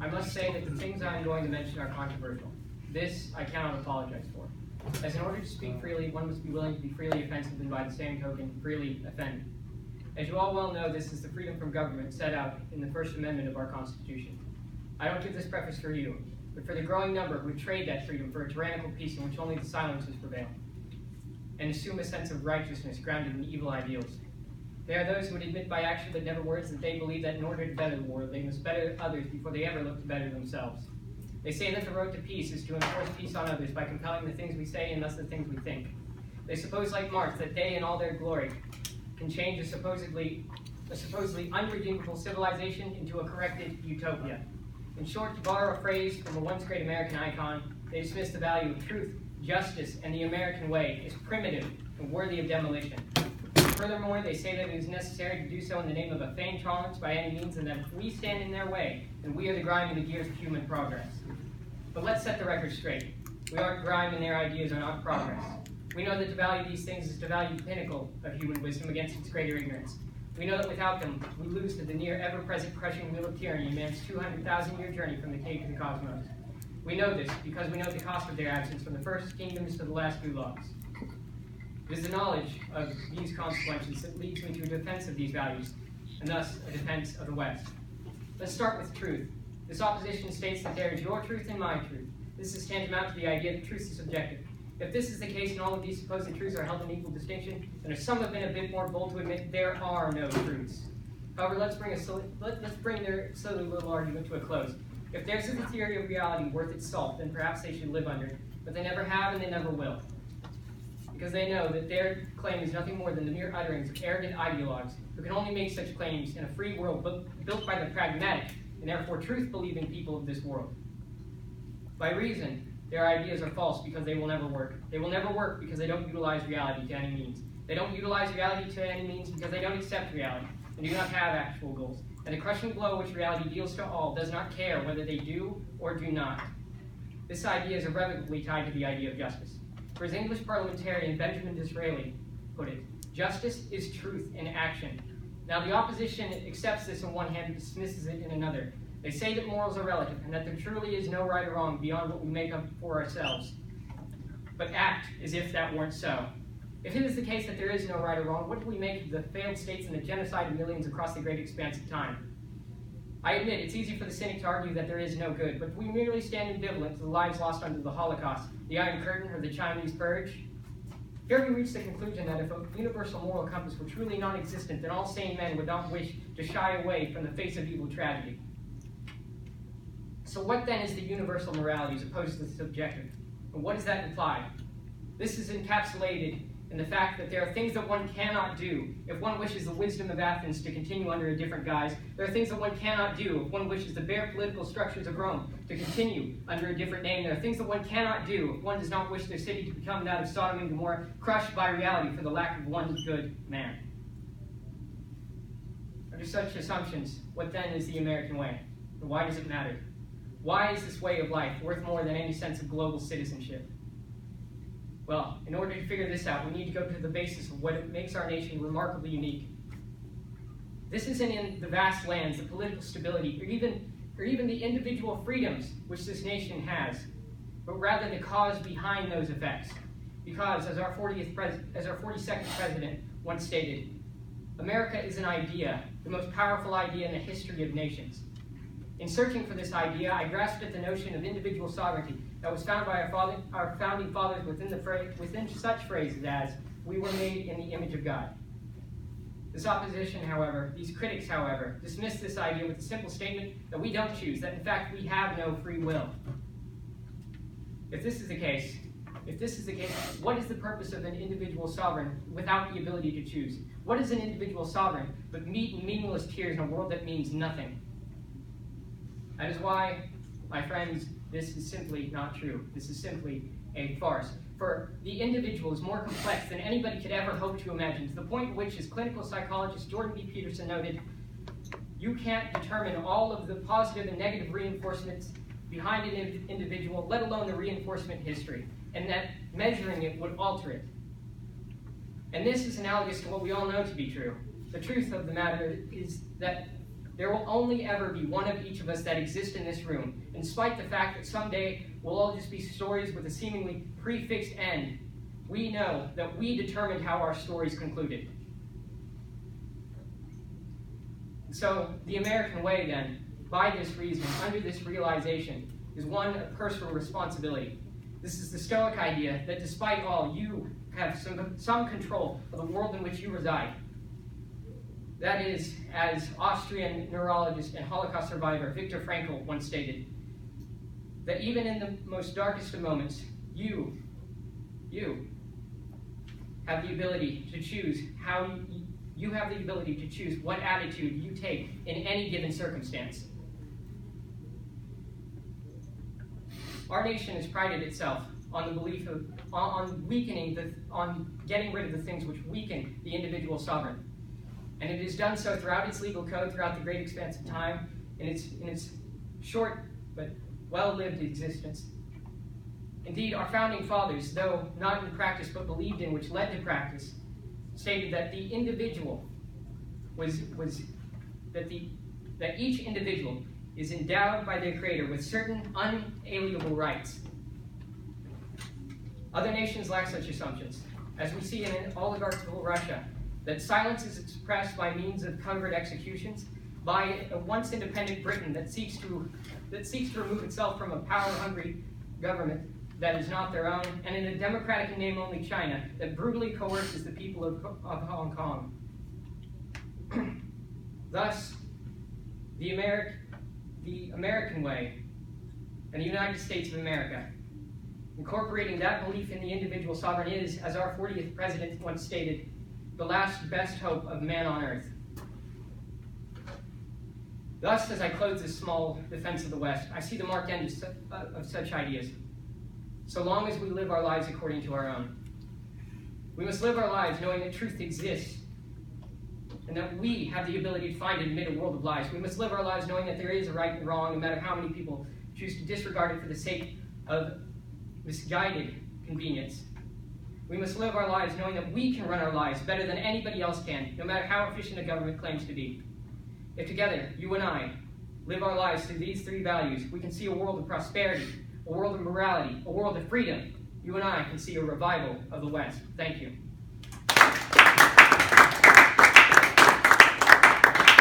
I must say that the things I am going to mention are controversial. This I cannot apologize for. As in order to speak freely, one must be willing to be freely offensive and by the same token, freely offended. As you all well know, this is the freedom from government set out in the First Amendment of our Constitution. I don't give this preface for you, but for the growing number who trade that freedom for a tyrannical peace in which only the silencers prevail, and assume a sense of righteousness grounded in evil ideals. They are those who would admit by action but never words that they believe that in order to better the world, they must better others before they ever look to better themselves. They say that the road to peace is to enforce peace on others by compelling the things we say and thus the things we think. They suppose, like Marx, that they, in all their glory, can change a supposedly unredeemable civilization into a corrected utopia. In short, to borrow a phrase from a once great American icon, they dismiss the value of truth, justice, and the American way as primitive and worthy of demolition. Furthermore, they say that it is necessary to do so in the name of a feigned tolerance by any means, and that if we stand in their way, then we are the grime in the gears of human progress. But let's set the record straight. We aren't grime and their ideas are not progress. We know that to value these things is to value the pinnacle of human wisdom against its greater ignorance. We know that without them, we lose to the near ever-present crushing wheel of tyranny, man's 200,000-year journey from the cave to the cosmos. We know this because we know the cost of their absence from the first kingdoms to the last gulags. It is the knowledge of these consequences that leads me to a defense of these values, and thus a defense of the West. Let's start with truth. This opposition states that there is your truth and my truth. This is tantamount to the idea that truth is subjective. If this is the case and all of these supposed truths are held in equal distinction, then if some have been a bit more bold to admit there are no truths. However, let's bring their silly little argument to a close. If theirs is a theory of reality worth its salt, then perhaps they should live under it. But they never have and they never will. Because they know that their claim is nothing more than the mere utterings of arrogant ideologues who can only make such claims in a free world built by the pragmatic and therefore truth-believing people of this world. By reason, their ideas are false because they will never work. They will never work because they don't utilize reality to any means. They don't utilize reality to any means because they don't accept reality and do not have actual goals. And the crushing blow which reality deals to all does not care whether they do or do not. This idea is irrevocably tied to the idea of justice. For as English parliamentarian Benjamin Disraeli put it, justice is truth in action. Now the opposition accepts this on one hand and dismisses it in another. They say that morals are relative and that there truly is no right or wrong beyond what we make up for ourselves, but act as if that weren't so. If it is the case that there is no right or wrong, what do we make of the failed states and the genocide of millions across the great expanse of time? I admit it's easy for the cynic to argue that there is no good, but if we merely stand ambivalent to the lives lost under the Holocaust, the Iron Curtain, or the Chinese Purge, here we reach the conclusion that if a universal moral compass were truly non-existent, then all sane men would not wish to shy away from the face of evil tragedy. So what then is the universal morality as opposed to the subjective? And what does that imply? This is encapsulated in the fact that there are things that one cannot do if one wishes the wisdom of Athens to continue under a different guise. There are things that one cannot do if one wishes the bare political structures of Rome to continue under a different name. There are things that one cannot do if one does not wish their city to become that of Sodom and Gomorrah, crushed by reality for the lack of one good man. Under such assumptions, what then is the American way? And why does it matter? Why is this way of life worth more than any sense of global citizenship? Well, in order to figure this out, we need to go to the basis of what makes our nation remarkably unique. This isn't in the vast lands, the political stability, or even the individual freedoms which this nation has, but rather the cause behind those effects. Because, as our 42nd president once stated, America is an idea, the most powerful idea in the history of nations. In searching for this idea, I grasped at the notion of individual sovereignty that was found by our founding fathers within such phrases as, "We were made in the image of God." This opposition, however, these critics, however, dismiss this idea with the simple statement that we don't choose, that in fact we have no free will. If this is the case, what is the purpose of an individual sovereign without the ability to choose? What is an individual sovereign but meaningless tears in a world that means nothing? That is why, my friends, this is simply not true. This is simply a farce. For the individual is more complex than anybody could ever hope to imagine, to the point at which, as clinical psychologist Jordan B. Peterson noted, you can't determine all of the positive and negative reinforcements behind an individual, let alone the reinforcement history, and that measuring it would alter it. And this is analogous to what we all know to be true. The truth of the matter is that There will only ever be one of each of us that exists in this room, in spite the fact that someday we'll all just be stories with a seemingly prefixed end. We know that we determined how our stories concluded. So, the American way, then, by this reason, under this realization, is one of personal responsibility. This is the Stoic idea that despite all, you have some control of the world in which you reside. That is, as Austrian neurologist and Holocaust survivor Viktor Frankl once stated, that even in the most darkest of moments, you have the ability to choose you have the ability to choose what attitude you take in any given circumstance. Our nation has prided itself on the belief of on getting rid of the things which weaken the individual sovereign. And it has done so throughout its legal code, throughout the great expanse of time, in its short but well-lived existence. Indeed, our founding fathers, though not in practice but believed in, which led to practice, stated that the individual that each individual is endowed by their Creator with certain unalienable rights. Other nations lack such assumptions, as we see in oligarchical Russia, that silence is expressed by means of covert executions, by a once independent Britain that seeks to remove itself from a power-hungry government that is not their own, and in a democratic and name-only China that brutally coerces the people of Hong Kong. Thus, the American way and the United States of America, incorporating that belief in the individual sovereign is, as our 40th president once stated, the last best hope of man on earth. Thus, as I close this small defense of the West, I see the marked end of such ideas. So long as we live our lives according to our own. We must live our lives knowing that truth exists and that we have the ability to find it amid a world of lies. We must live our lives knowing that there is a right and wrong, no matter how many people choose to disregard it for the sake of misguided convenience. We must live our lives knowing that we can run our lives better than anybody else can, no matter how efficient a government claims to be. If together, you and I, live our lives through these three values, we can see a world of prosperity, a world of morality, a world of freedom. You and I can see a revival of the West. Thank you.